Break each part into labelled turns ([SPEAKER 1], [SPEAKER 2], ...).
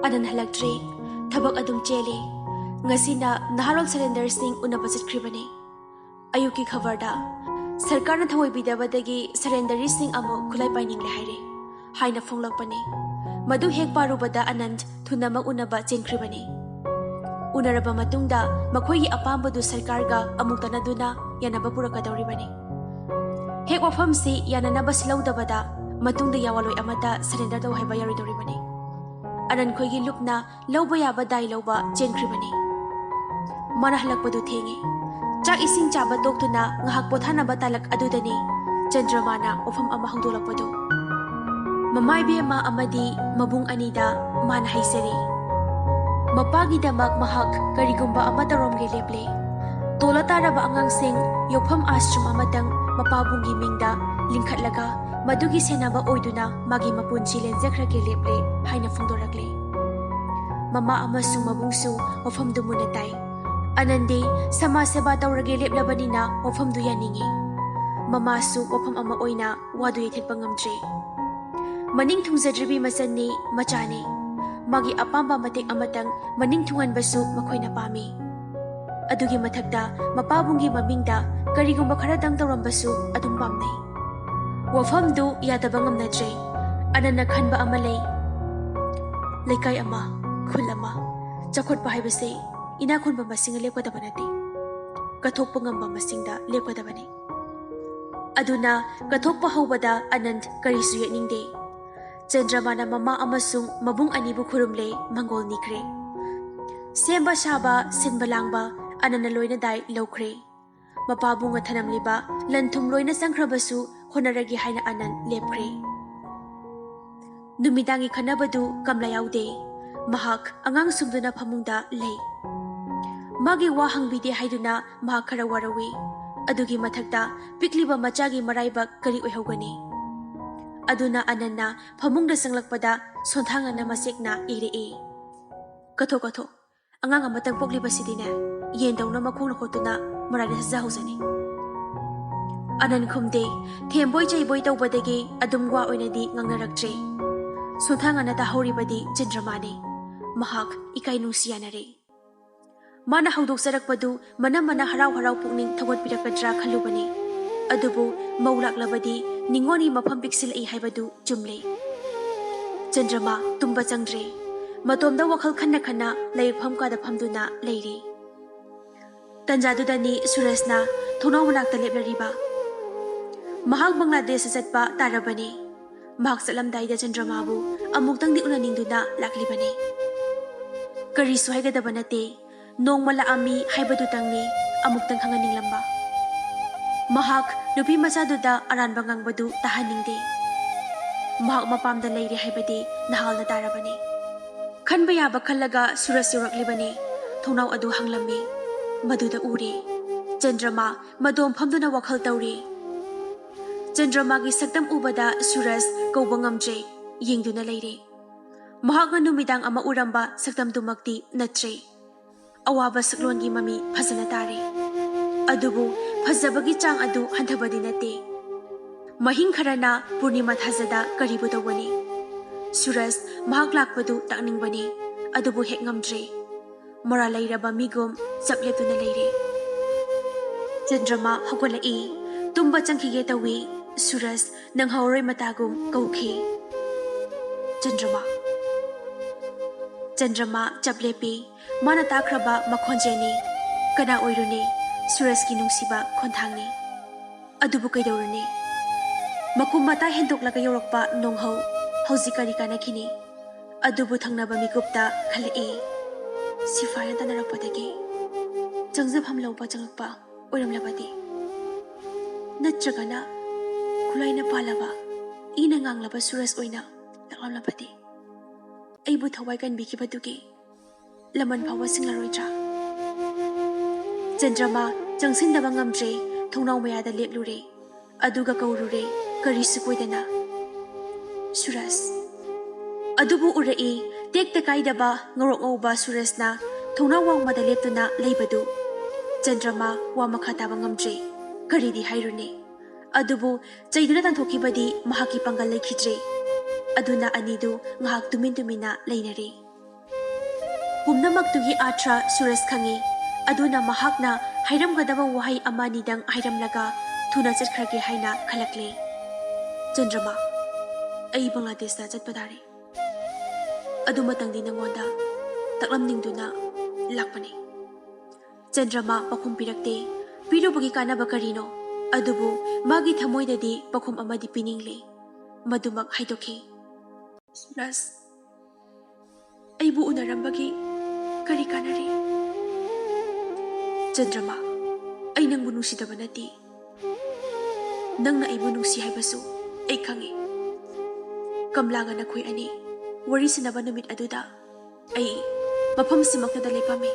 [SPEAKER 1] Anan halaktre, thabak adum chele. Ngasina naharol surrender sing unaba chitkribani. Ayuki khabarda sarkar na thawai bidabadagi surrendery sing amo khulai paining le haire. Haina phonglakpani. Madu hek parubada Anand thunamag unaba chenkribani. Unaraba matungda makhoi apambadu sarkarga amuk tanaduna yanaba purakadawribani. Hek wafam si yananaba silawdabada matungda yawaloi amata surrender taw haiba yaridoribani. Anan khoigi lupna lawba yaba dai lawba chenkribani. Mana halakpadu thengi. Chak ising chaba toktuna ngahak pothanaba talak adudani Chandramana wafam ama hangdolakpadu. Mamai bema amadi mabung anida mana haisari. Mapagi damak mahak karigumba amatarom leple. Tola taraba angangsing yopam ashram amatang mapabungi mingda lingkhatlaga madugi senaba oiduna magi mapunchi lenjakra leple haina phungdorakle. Mama amasung mabungsu wafam dumunatai. Anande sama seba taurage leplabanina wafam du yaningi. Mama su wafam ama oina wadu yethet bangamdre. Maning thungzadribi masanni machani. Magi apamba matek amatang maning thungan basu makoina pami. Adugi mathakta mapabungi mamingda karigumba kharadang tawrambasu adum pamnai. Wafam du yadaba ngamnadre. Anana khanba amalay. Laikay ama, khul ama, chakhotpa haibase inakhunba masinga lepkadaba nate. Kathokpa ngamba masingda lepkadabani. Aduna kathokpa hawbada Anand karisu yekningde. Chandramana mama amasung mabung anibu khurumle mangol nikre. Semba shaba sinba langba Anana loina dai lawkre. Mapabunga thanamliba lanthum loina sangkhrabasu honaragi haina Anan lepkre. Numidangi khanabadu kamla yaude. Mahak angang sumduna phamungda lei. Magi wa hangbide haiduna mahak khara warawi. Adugi mathakta pikliba machagi maraibak kari oihogani. Aduna Ananna phamungda sanglakpada sonthangana masekna ire. Katho katho angang amatang pokliba sidine yendawna makhongna khotuna marana sajahuzani. Anan khumde themboi chaiboi tawbadagi adumwa oinadi ngangnaraktre. Sonthangana tahoribadi Chandramani mahak ikai nungsiyanare. Mana haudok sarakpadu mana harau pukning thawat pirakadra khalubani. Adubu maulaklabadi ningoni mafam piksil ai haibadu jumle. Chandrama tumba changdre. Matomda wakhal khanna layirpham kada phamduna leiri. Tanjadudani Surasna thonaw manakta leplariba. Mahak Bangladesh satpa tarabani. Mahak salamdaida Chandramabu amuktangdi unaningduna laklibani. Karisu haigadaba nate nongmala ami haibadu tangni amuktang khanganing lamba. Mahak nupi masaduda aranba ngangbadu tahaningde. Mahak mapamda leiri haibadi nahalna tarabani. Khanba yaba khallaga Suras yoraklibani. Thonaw adu hanglammi. Maduda uri. Chandrama madom phamduna wakhal tawri. Chandramagi saktam ubada Suras kauba ngamdre yengduna leiri. Mahak nga numidang ama uramba saktam dumakti natre. Awaba saklongi mami phajana tare. Adubu phajabagi chang adu handhabadi nate. Mahing kharana Purnima thajada karibu tawani. Suras mahak lakpadu takningbani. Adubu hek ngamdre. Mora lairaba migom chapletuna leire. Chandrama hawalai. Tumba changkhige tawi. Suras nang hauroi matagum kauki. Chandrama chaplepi mana takraba makhonjeni kana oiruni Suras ki nungsiba khonthangni. Adubu kaidoruni. Makum mata hendoklaga yorokpa nonghau haujikari kana khini. Adubu thangnaba mikupta khalai. Sifaya tanarakpadagi. Changjabham lawpa changakpa oiramlabadi. Natragana Kulaina palaba, ina nganglaba Suras oina, laklamlabadi. Aibu thawai kan bikibadugi, laman phawa singlaroidra. Chandrama changsindaba ngamdre, thongnaw mayada leplure, aduga kaurure, karisu koidana. Suras. Adubu urai, tekta kaidaba ngorok ngawba Surasna, thongnaw wangmada leptuna leibadu. Chandrama wa makhataba ngamdre, karidi hairune. Adubu chaiduna tanthokibadi mahaki pangal laikhidre. Aduna anidu ngahak tumina leinare. ꯄꯨꯝꯅꯃꯛꯇꯨꯒꯤ ꯑꯥꯊ꯭ꯔ ꯁꯨꯔꯖ ꯈꯪꯉꯤ, ꯑꯗꯨꯅ ꯃꯍꯥꯛꯅ ꯍꯥꯏꯔꯝꯒꯗꯕ ꯋꯥꯍꯩ ꯑꯃꯅꯤꯗꯪ ꯍꯥꯏꯔꯝꯂꯒ ꯊꯨꯅ ꯆꯠꯈ꯭ꯔꯒꯦ ꯍꯥꯏꯅ ꯈꯜꯂꯛꯂꯦ꯫ ꯆꯟꯗ꯭ꯔꯃꯥ, ꯑꯩ ꯕꯪꯒ꯭ꯂꯥꯗꯦꯁꯇ ꯆꯠꯄ ꯇꯥꯔꯦ꯫ ꯑꯗꯨꯃꯇꯪꯗꯤ ꯅꯉꯣꯟꯗ ꯇꯥꯛꯂꯝꯅꯤꯡꯗꯨꯅ ꯂꯥꯛꯄꯅꯤ꯫ ꯆꯟꯗ꯭ꯔꯃꯥ ꯄꯥꯎꯈꯨꯝ ꯄꯤꯔꯛꯇꯦ꯫ ꯄꯤꯔꯨꯕꯒꯤ ꯀꯥꯟꯅꯕ ꯀꯔꯤꯅꯣ? ꯑꯗꯨꯕꯨ ꯃꯥꯒꯤ ꯊꯃꯣꯏꯗꯗꯤ ꯄꯥꯎꯈꯨꯝ ꯑꯃꯗꯤ ꯄꯤꯅꯤꯡꯂꯦ꯫ ꯃꯗꯨꯃꯛ ꯍꯥꯏꯗꯣꯛꯈꯤ꯫ ꯁꯨꯔꯖ, ꯑꯩꯕꯨ ꯎꯅꯔꯝꯕꯒꯤ ꯀꯔꯤ ꯀꯥꯟꯅꯔꯤ? ꯆꯟꯗ꯭ꯔꯃꯥ, ꯑꯩ ꯅꯪꯕꯨ ꯅꯨꯡꯁꯤꯗꯕ ꯅꯠꯇꯦ꯫ ꯅꯪꯅ ꯑꯩꯕꯨ ꯅꯨꯡꯁꯤ ꯍꯥꯏꯕꯁꯨ ꯑꯩ ꯈꯪꯉꯤ꯫ ꯀꯝꯂꯥꯒ ꯅꯈꯣꯏ ꯑꯅꯤ ꯋꯥꯔꯤ ꯁꯥꯟꯅꯕ ꯅꯨꯃꯤꯠ ꯑꯗꯨꯗ ꯑꯩ ꯃꯐꯝꯁꯤꯃꯛꯇꯗ ꯂꯦꯞꯄꯝꯃꯤ꯫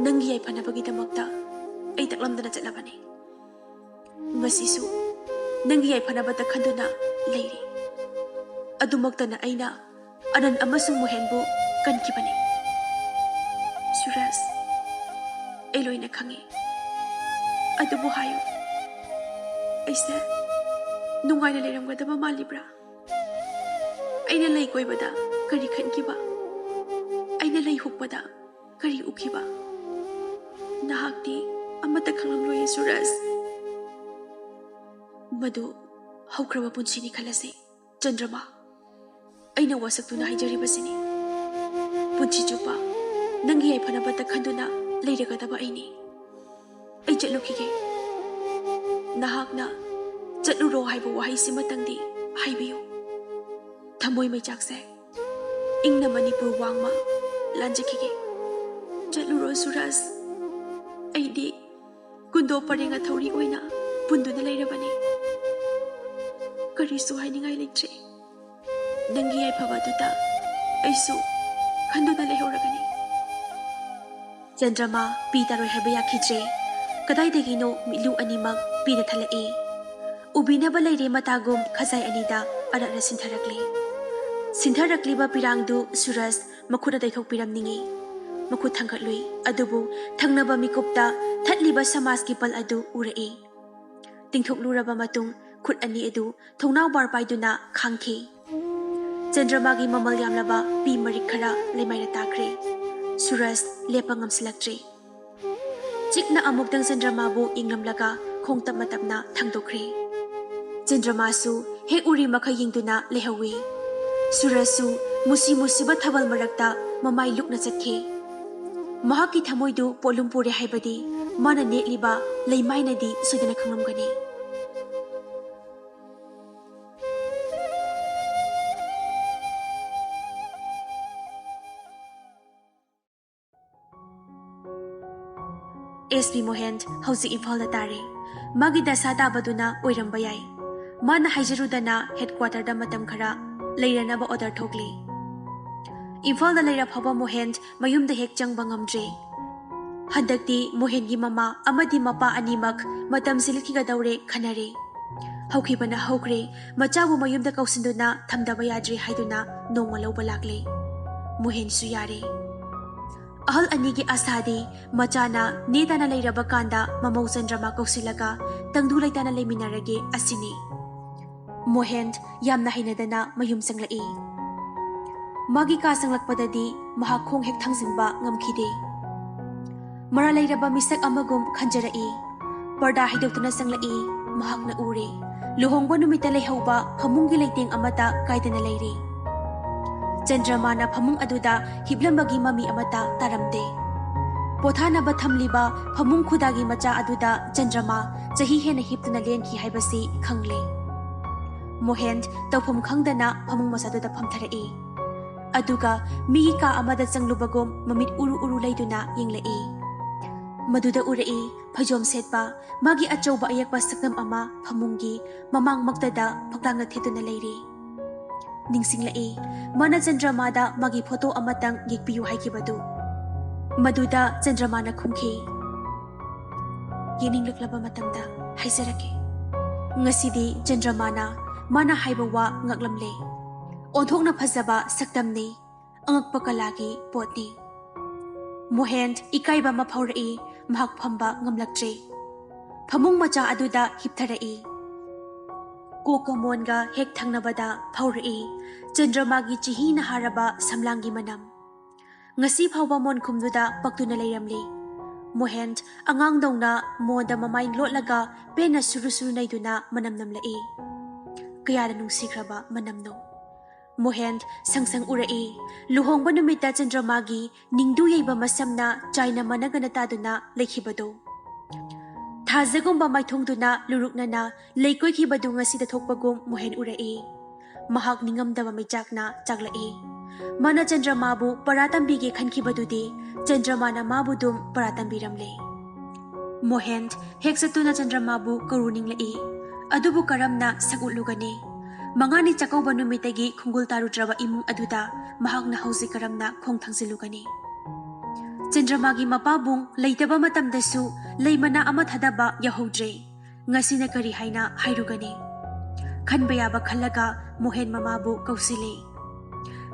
[SPEAKER 1] ꯅꯪꯒꯤ ꯌꯥꯏꯐꯅꯕꯒꯤꯗꯃꯛꯇ ꯑꯩ ꯇꯥꯛꯂꯝꯗꯅ ꯆꯠꯂꯕꯅꯤ꯫ ꯉꯁꯤꯁꯨ ꯅꯪꯒꯤ ꯌꯥꯏꯐꯅꯕꯇ ꯈꯟꯗꯨꯅ ꯂꯩꯔꯤ꯫ ꯑꯗꯨꯃꯛꯇꯅ ꯑꯩꯅ ꯑꯅꯟ ꯑꯃꯁꯨꯡ ꯃꯣꯍꯦꯟꯕꯨ ꯀꯟꯈꯤꯕꯅꯤ꯫ ꯁꯨꯔꯖ, ꯑꯩ ꯂꯣꯏꯅ ꯈꯪꯉꯤ꯫ ꯑꯗꯨꯕꯨ ꯍꯥꯏꯌꯨ, ꯑꯩꯁꯦ ꯅꯨꯡꯉꯥꯏꯅ ꯂꯩꯔꯝꯒꯗꯕ ꯃꯥꯜꯂꯤꯕ꯭ꯔꯥ? ꯑꯩꯅ ꯂꯩ ꯀꯣꯏꯕꯗ ꯀꯔꯤ ꯈꯟꯈꯤꯕ? ꯑꯩꯅ ꯂꯩ ꯍꯨꯛꯄꯗ ꯀꯔꯤ ꯎꯈꯤꯕ? ꯅꯍꯥꯛꯇꯤ ꯑꯃꯠꯇ ꯈꯪꯂꯝꯂꯣꯏꯌꯦ ꯁꯨꯔꯖ꯫ ꯃꯗꯨ ꯍꯧꯈ꯭ꯔꯕ ꯄꯨꯟꯁꯤꯅꯤ ꯈꯜꯂꯁꯤ꯫ ꯆꯟꯗ꯭ꯔꯃꯥ, ꯑꯩꯅ ꯋꯥꯁꯛꯇꯨꯅ ꯍꯥꯏꯖꯔꯤꯕꯁꯤꯅꯤ꯫ ꯄꯨꯟꯁꯤ ꯆꯨꯞꯄ ꯅꯪꯒꯤ ꯌꯥꯏꯐꯅꯕꯇ ꯈꯟꯗꯨꯅ ꯂꯩꯔꯒꯗꯕ ꯑꯩꯅꯤ꯫ ꯑꯩ ꯆꯠꯂꯨꯈꯤꯒꯦ꯫ ꯅꯍꯥꯛꯅ ꯆꯠꯂꯨꯔꯣ ꯍꯥꯏꯕ ꯋꯥꯍꯩꯁꯤꯃꯇꯪꯗꯤ ꯍꯥꯏꯕꯤꯌꯨ꯫ ꯊꯃꯣꯏ ꯃꯩꯆꯥꯛꯁꯦ ꯏꯪꯅ ꯃꯅꯤꯄꯨꯔ ꯋꯥꯡꯃ ꯂꯥꯟꯖꯈꯤꯒꯦ꯫ ꯆꯠꯂꯨꯔꯣ ꯁꯨꯔꯖ꯫ ꯑꯩꯗꯤ ꯀꯨꯟꯗꯣ ꯄꯔꯦꯡ ꯑꯊꯧꯔꯤ ꯑꯣꯏꯅ ꯄꯨꯟꯗꯨꯅ ꯂꯩꯔꯕꯅꯤ꯫ ꯀꯔꯤꯁꯨ ꯍꯥꯏꯅꯤꯡꯉꯥꯏ ꯂꯩꯇ꯭ꯔꯦ꯫ ꯅꯪꯒꯤ ꯌꯥꯏꯐꯕꯗꯨꯗ ꯑꯩꯁꯨ ꯈꯟꯗꯨꯅ ꯂꯩꯍꯧꯔꯒꯅꯤ꯫ ꯆꯟꯗ꯭ꯔꯃꯥ ꯄꯤ ꯇꯥꯔꯣꯏ ꯍꯥꯏꯕ ꯌꯥꯈꯤꯗ꯭ꯔꯦ꯫ ꯀꯗꯥꯏꯗꯒꯤꯅꯣ ꯃꯤꯠꯂꯨ ꯑꯅꯤꯃꯛ ꯄꯤꯅ ꯊꯜꯂꯛꯏ꯫ ꯎꯕꯤꯅꯕ ꯂꯩꯔꯦ ꯃꯇꯥꯒꯨꯝ ꯈꯖꯥꯏ ꯑꯅꯤꯗ ꯑꯔꯛꯅ ꯁꯤꯟꯊꯔꯛꯂꯤ꯫ ꯁꯤꯟꯊꯔꯛꯂꯤꯕ ꯄꯤꯔꯥꯡꯗꯨ ꯁꯨꯔꯖ ꯃꯈꯨꯠꯅ ꯇꯩꯊꯣꯛꯄꯤꯔꯝꯅꯤꯡꯉꯤ꯫ ꯃꯈꯨꯠ ꯊꯥꯡꯒꯠꯂꯨꯏ, ꯑꯗꯨꯕꯨ ꯊꯪꯅꯕ ꯃꯤꯀꯨꯞꯇ ꯊꯠꯂꯤꯕ ꯁꯃꯥꯖꯀꯤ ꯄꯜ ꯑꯗꯨ ꯎꯔꯛꯏ꯫ ꯇꯤꯡꯊꯣꯛꯂꯨꯔꯕ ꯃꯇꯨꯡ ꯈꯨꯠ ꯑꯅꯤ ꯑꯗꯨ ꯊꯣꯡꯅꯥꯎ ꯕꯥꯔ ꯄꯥꯏꯗꯨꯅ ꯈꯥꯡꯈꯤ꯫ ꯆꯟꯗ꯭ꯔꯃꯥꯒꯤ ꯃꯃꯜ ꯌꯥꯝꯂꯕ ꯄꯤ ꯃꯔꯤꯛ ꯈꯔ ꯂꯩꯃꯥꯏꯅ ꯇꯥꯈ꯭ꯔꯦ꯫ ꯁꯨꯔꯖ ꯂꯦꯞꯄ ꯉꯝꯁꯤꯜꯂꯛꯇ꯭ꯔꯦ꯫ ꯆꯤꯛꯅ ꯑꯃꯨꯛꯇꯪ ꯆꯟꯗ꯭ꯔꯃꯥꯕꯨ ꯌꯦꯡꯂꯝꯂꯒ ꯈꯣꯡ ꯇꯞꯅ ꯇꯞꯅ ꯊꯥꯡꯗꯣꯛꯈ꯭ꯔꯦ꯫ ꯆꯟꯗ꯭ꯔꯃꯥꯁꯨ ꯍꯦꯛ ꯎꯔꯤ ꯃꯈꯩ ꯌꯦꯡꯗꯨꯅ ꯂꯩꯍꯧꯏ꯫ ꯁꯨꯔꯖꯁꯨ ꯃꯨꯁꯤ ꯃꯨꯁꯤꯕ ꯊꯥꯕꯜ ꯃꯔꯛꯇ ꯃꯃꯥꯏ ꯂꯨꯛꯅ ꯆꯠꯈꯤ꯫ ꯃꯍꯥꯛꯀꯤ ꯊꯃꯣꯏꯗꯨ ꯄꯣꯠꯂꯨꯝ ꯄꯨꯔꯦ ꯍꯥꯏꯕꯗꯤ ꯃꯥꯅ ꯅꯦꯛꯂꯤꯕ ꯂꯩꯃꯥꯏꯅꯗꯤ ꯁꯣꯏꯗꯅ ꯈꯪꯂꯝꯒꯅꯤ꯫ SP ꯃꯣꯍꯦꯟ ꯍꯧꯖꯤꯛ ꯏꯝꯐꯥꯜꯗ ꯇꯥꯔꯦ꯫ ꯃꯥꯒꯤ ꯗꯁꯥ ꯇꯥꯕꯗꯨꯅ ꯑꯣꯏꯔꯝꯕ ꯌꯥꯏ꯫ ꯃꯥꯅ ꯍꯥꯏꯖꯔꯨꯗꯅ ꯍꯦꯗꯀ꯭ꯋꯥꯇꯔꯗ ꯃꯇꯝ ꯈꯔ ꯂꯩꯔꯅꯕ ꯑꯣꯔꯗꯔ ꯊꯣꯛꯂꯤ꯫ ꯏꯝꯐꯥꯜꯗ ꯂꯩꯔ ꯐꯥꯎꯕ ꯃꯣꯍꯦꯟ ꯃꯌꯨꯝꯗ ꯍꯦꯛ ꯆꯪꯕ ꯉꯝꯗ꯭ꯔꯦ꯫ ꯍꯟꯗꯛꯇꯤ ꯃꯣꯍꯦꯟꯒꯤ ꯃꯃꯥ ꯑꯃꯗꯤ ꯃꯄꯥ ꯑꯅꯤꯃꯛ ꯃꯇꯝꯁꯤ ꯂꯤꯠꯈꯤꯒꯗꯧꯔꯦ ꯈꯟꯅꯔꯦ꯫ ꯍꯧꯈꯤꯕꯅ ꯍꯧꯈ꯭ꯔꯦ, ꯃꯆꯥꯕꯨ ꯃꯌꯨꯝꯗ ꯀꯧꯁꯤꯟꯗꯨꯅ ꯊꯝꯗꯕ ꯌꯥꯗ꯭ꯔꯦ ꯍꯥꯏꯗꯨꯅ ꯅꯣꯡꯃ ꯂꯧꯕ ꯂꯥꯛꯂꯦ꯫ ꯃꯣꯍꯦꯟꯁꯨ ꯌꯥꯔꯦ꯫ ꯑꯍꯜ ꯑꯅꯤꯒꯤ ꯑꯁꯥꯗꯤ ꯃꯆꯥꯅ ꯅꯦꯇꯥꯅ ꯂꯩꯔꯕ ꯀꯥꯟꯗ ꯃꯃꯧ ꯆꯟꯗ꯭ꯔꯃꯥ ꯀꯧꯁꯤꯜꯂꯒ ꯇꯪꯗꯨ ꯂꯩꯇꯥꯅ ꯂꯩꯃꯤꯟꯅꯔꯒꯦ ꯑꯁꯤꯅꯤ꯫ ꯃꯣꯍꯦꯟ ꯌꯥꯝꯅ ꯍꯩꯅꯗꯅ ꯃꯌꯨꯝ ꯆꯪꯂꯛꯏ꯫ ꯃꯥꯒꯤ ꯀꯥ ꯆꯪꯂꯛꯄꯗꯗꯤ ꯃꯍꯥꯛ ꯈꯣꯡ ꯍꯦꯛ ꯊꯥꯡꯖꯤꯟꯕ ꯉꯝꯈꯤꯗꯦ꯫ ꯃꯔꯥ ꯂꯩꯔꯕ ꯃꯤꯁꯛ ꯑꯃꯒꯨꯝ ꯈꯟꯖꯔꯛꯏ꯫ ꯄꯔꯗꯥ ꯍꯩꯗꯣꯛꯇꯨꯅ ꯆꯪꯂꯛꯏ꯫ ꯃꯍꯥꯛꯅ ꯎꯔꯦ, ꯂꯨꯍꯣꯡꯕ ꯅꯨꯃꯤꯠꯇ ꯂꯩꯍꯧꯕ ꯐꯃꯨꯡꯒꯤ ꯂꯩꯇꯦꯡ ꯑꯃꯠꯇ ꯀꯥꯏꯗꯅ ꯂꯩꯔꯤ꯫ ꯆꯟꯗ꯭ꯔꯃꯥꯅ ꯐꯃꯨꯡ ꯑꯗꯨꯗ ꯍꯤꯞꯂꯝꯕꯒꯤ ꯃꯃꯤ ꯑꯃꯠꯇ ꯇꯥꯔꯝꯗꯦ꯫ ꯄꯣꯊꯥꯅꯕ ꯊꯝꯂꯤꯕ ꯐꯃꯨꯡ ꯈꯨꯗꯥꯒꯤ ꯃꯆꯥ ꯑꯗꯨꯗ ꯆꯟꯗ꯭ꯔꯃꯥ ꯆꯍꯤ ꯍꯦꯟꯅ ꯍꯤꯞꯇꯨꯅ ꯂꯦꯟꯈꯤ ꯍꯥꯏꯕꯁꯤ ꯈꯪꯂꯦ꯫ ꯃꯣꯍꯦꯟ ꯇꯧꯐꯝ ꯈꯪꯗꯅ ꯐꯃꯨꯡ ꯃꯆꯥꯗꯨꯗ ꯐꯝꯊꯔꯛꯏ꯫ ꯑꯗꯨꯒ ꯃꯤꯒꯤ ꯀꯥ ꯑꯃꯗ ꯆꯪꯂꯨꯕꯒꯨꯝ ꯃꯃꯤꯠ ꯎꯔꯨ ꯎꯔꯨ ꯂꯩꯗꯨꯅ ꯌꯦꯡꯂꯛꯏ꯫ ꯃꯗꯨꯗ ꯎꯔꯛꯏ ꯐꯩꯖꯣꯝ ꯁꯦꯠꯄ ꯃꯥꯒꯤ ꯑꯆꯧꯕ ꯑꯌꯦꯛꯄ ꯁꯛꯇꯝ ꯑꯃ ꯐꯃꯨꯡꯒꯤ ꯃꯃꯥꯡꯃꯛꯇꯗ ꯐꯛꯂꯥꯡꯅ ꯊꯦꯠꯇꯨꯅ ꯂꯩꯔꯤ꯫ ꯅꯤꯡꯁꯤꯡꯂꯛꯏ ꯃꯥꯅ ꯆꯟꯗ꯭ꯔꯃꯥꯗ ꯃꯥꯒꯤ ꯐꯣꯇꯣ ꯑꯃꯇꯪ ꯌꯦꯛꯄꯤꯌꯨ ꯍꯥꯏꯈꯤꯕꯗꯨ꯫ ꯃꯗꯨꯗ ꯆꯟꯗ꯭ꯔꯃꯥꯅ ꯈꯨꯝꯈꯤ, ꯌꯦꯡꯅꯤꯡꯂꯛꯂꯕ ꯃꯇꯝꯗ ꯍꯥꯏꯖꯔꯛꯀꯦ꯫ ꯉꯁꯤꯗꯤ ꯆꯟꯗ꯭ꯔꯃꯥꯅ ꯃꯥꯅ ꯍꯥꯏꯕ ꯋꯥ ꯉꯛꯂꯝꯂꯦ꯫ ꯑꯣꯟꯊꯣꯛꯅ ꯐꯖꯕ ꯁꯛꯇꯝꯅꯤ, ꯑꯉꯛꯄ ꯀꯂꯥꯒꯤ ꯄꯣꯠꯅꯤ꯫ ꯃꯣꯍꯦꯟ ꯏꯀꯥꯏꯕ ꯑꯃ ꯐꯥꯎꯔꯛꯏ꯫ ꯃꯍꯥꯛ ꯐꯝꯕ ꯉꯝꯂꯛꯇ꯭ꯔꯦ꯫ ꯐꯃꯨꯡ ꯃꯆꯥ ꯑꯗꯨꯗ ꯍꯤꯞꯊꯔꯛꯏ꯫ ꯀꯣꯛꯀ ꯃꯣꯟꯒ ꯍꯦꯛ ꯊꯪꯅꯕꯗ ꯐꯥꯎꯔꯛꯏ ꯆꯟꯗ꯭ꯔꯃꯥꯒꯤ ꯆꯤꯍꯤꯅ ꯍꯥꯔꯕ ꯁꯝꯂꯥꯡꯒꯤ ꯃꯅꯝ꯫ ngasi phawba mon khumduda paktuna leiramli. Mohen angangdongna moda mamai lotlaga pena suru naiduna manam namlai. Kayada nungsikraba manamno. Mohen sangsang urai luhongba numita Chandramagi ningdu yaiba masamna China managana taduna lekhibado. Thazagumba maithongduna luruknana leikoi khibadu ngasida thokpagum Mohen urai. Mahak ningamdaba maichakna chaklai. Mana Chandramabu paratambige khankibadudi Chandramana mabudum paratambiramle. Mohen heksatuna Chandramabu karuninglai. Adubu karamna sagutlugani. Mangani chakauba numitagi khungul tarudraba imung aduda mahakna hausi karamna khong thangsilugani. Chandramagi mapabung leitaba matamdasu leimana ama thadaba yahodre. Ngasina kari haina hairugani. Khanba yaba khallaga Mohen mamabu kausile.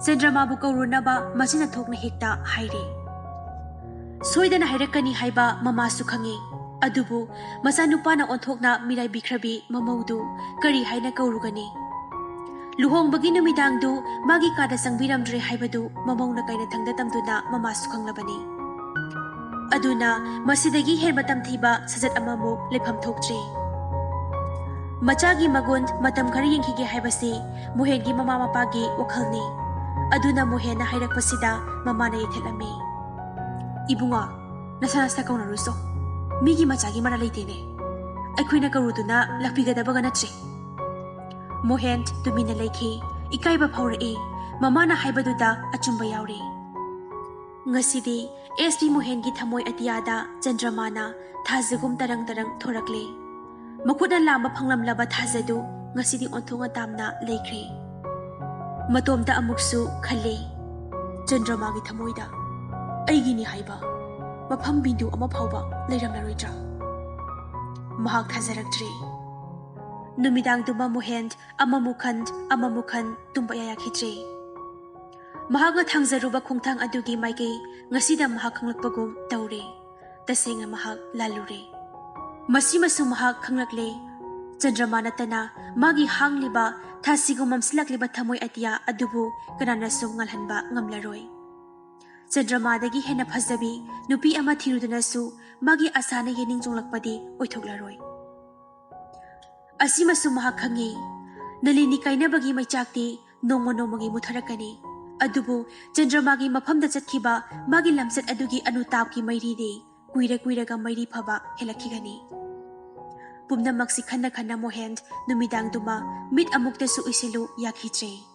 [SPEAKER 1] Chandramabu kaurunaba masina thokna hekta haire. Soidana hairakani haiba mamasu khangi. Adubu masanupana onthokna mirai bikhrabi mamaudu kari haina kaurugani. Luhongbagi numidangdu magi kada sangbiramdre haibadu mamauna kaina thangda tamduna mamasu khanglabani. Aduna masidagi hermatam thiba sajat amamuk lepham thoktre. Machagi magund matam khari yengkhige haibasi Mohengi mama mapagi wakhalni. Aduna Mohen na hairakpasida mamana yethelami. Ibunga nasana kaunaruso migi machagi mara leitene. Aikhuina karuduna lakpigadabaga natri. Mohen tumina leikhi ikaiba phaurai mamana haibaduda achumba yauri. Ngasidi SP Mohengi thamoi atiyada Chandramana thazagum tarang thorakle. Makuda lamba phanglamlaba thazadu ngasidi onthonga tamna leikre. Matomda amuksu khale. Chandramagi thamoida aigini haiba mafam bindu ama phawba leiramlaroidra. Mahak thazaraktre. Numidang duma Mohen amamukhan tumba yayakhidre. Mahak thangzaruba khungthang adugi maike ngasida mahak khanglakpagum taure. Tasenga mahak lalure. Masimasu mahak khanglakle. Chandramana tana magi hangliba thasigum mamsilakliba thamoi atia adubu kanana sum ngalhanba ngamlaroi. Chandramadagi hena phajabi nupi ama thirudunasu magi asana yening jonglakpadi oithoklaroi. Asimasu mahak khangi nalini kainabagi maichakti nongmagi mutharakani. Adubu Chandramagi mafamda chatkhiba magi lamsat adugi anutabki mairide kuiraga mairi phaba helakhigani. Pumnamaksi khanna Mohen numidang duma mit amuktasu isilu yakhitre.